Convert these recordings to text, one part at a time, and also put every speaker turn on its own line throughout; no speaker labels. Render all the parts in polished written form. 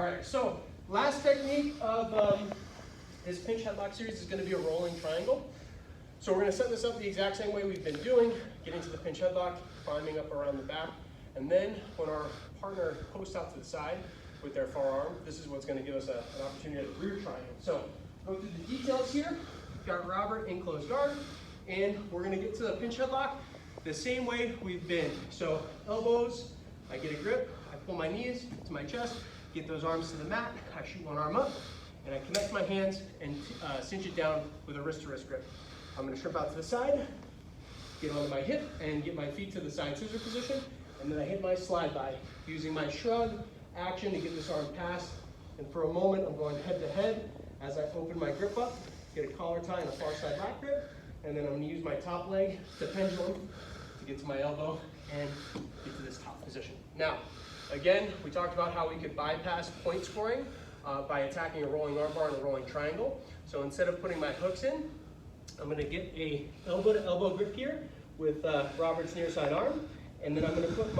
right, so last technique of this pinch headlock series is going to be a rolling triangle. So we're going to set this up the exact same way we've been doing, getting to the pinch headlock, climbing up around the back, and then when our partner posts out to the side with their forearm, this is what's going to give us an opportunity at the rear triangle. So go through the details here. We've got Robert in close guard, and we're going to get to the pinch headlock the same way we've been. So elbows, I get a grip, I pull my knees to my chest, get those arms to the mat, I shoot one arm up, and I connect my hands and cinch it down with a wrist-to-wrist grip. I'm going to trip out to the side, get onto my hip, and get my feet to the side scissor position, and then I hit my slide by using my shrug action to get this arm past. And for a moment, I'm going head to head as I open my grip up, get a collar tie and a far side back grip, and then I'm going to use my top leg to pendulum to get to my elbow and get to this top position. Now, again, we talked about how we could bypass point scoring by attacking a rolling arm bar and a rolling triangle. So instead of putting my hooks in, I'm going to get a elbow to elbow grip here with Robert's near side arm, and then I'm going to put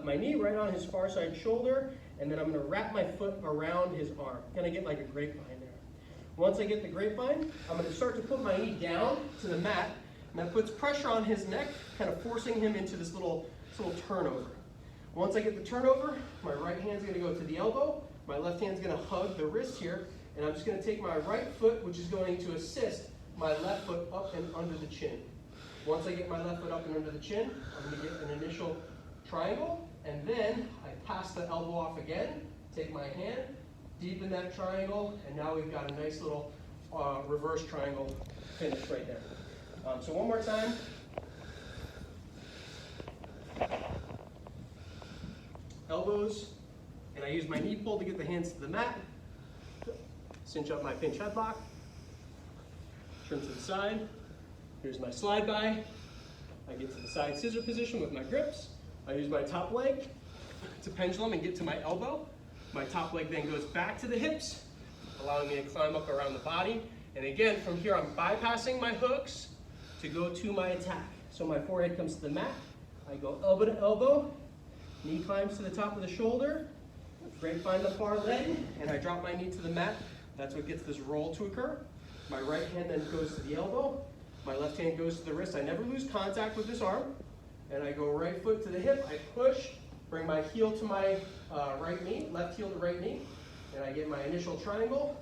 my knee right on his far side shoulder, and then I'm going to wrap my foot around his arm. Kind of get like a grapevine there. Once I get the grapevine, I'm going to start to put my knee down to the mat, and that puts pressure on his neck, kind of forcing him into this little turnover. Once I get the turnover, my right hand's going to go to the elbow, my left hand's going to hug the wrist here, and I'm just going to take my right foot, which is going to assist my left foot up and under the chin. Once I get my left foot up and under the chin, I'm going to get an initial triangle, and then I pass the elbow off again, take my hand, deepen that triangle, and now we've got a nice little reverse triangle finish right there. So one more time. Elbows, and I use my knee pull to get the hands to the mat, cinch up my pinch headlock, turn to the side, here's my slide by, I get to the side scissor position with my grips, I use my top leg to pendulum and get to my elbow, my top leg then goes back to the hips, allowing me to climb up around the body, and again from here I'm bypassing my hooks to go to my attack. So my forehead comes to the mat, I go elbow to elbow, knee climbs to the top of the shoulder, grapevine the far leg, and I drop my knee to the mat. That's what gets this roll to occur. My right hand then goes to the elbow, my left hand goes to the wrist. I never lose contact with this arm, and I go right foot to the hip, I push, bring my heel to my right knee, left heel to right knee, and I get my initial triangle,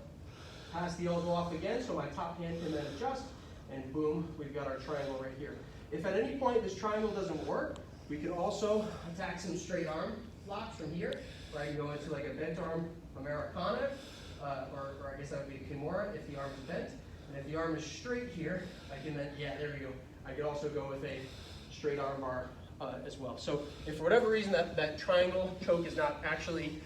pass the elbow off again so my top hand can then adjust, and boom, we've got our triangle right here. If at any point this triangle doesn't work, we can also attack some straight arm locks from here, where I can go into like a bent arm Americana, or I guess that would be Kimura if the arm is bent. And if the arm is straight here, I can then, yeah, there we go. I could also go with a straight arm bar as well. So if for whatever reason that triangle choke is not actually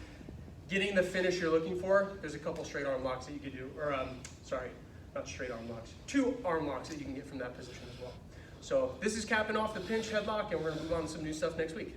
getting the finish you're looking for, there's a couple straight arm locks that you could do, or sorry, not straight arm locks, 2 arm locks that you can get from that position as well. So this is capping off the pinch headlock, and we're going to move on to some new stuff next week.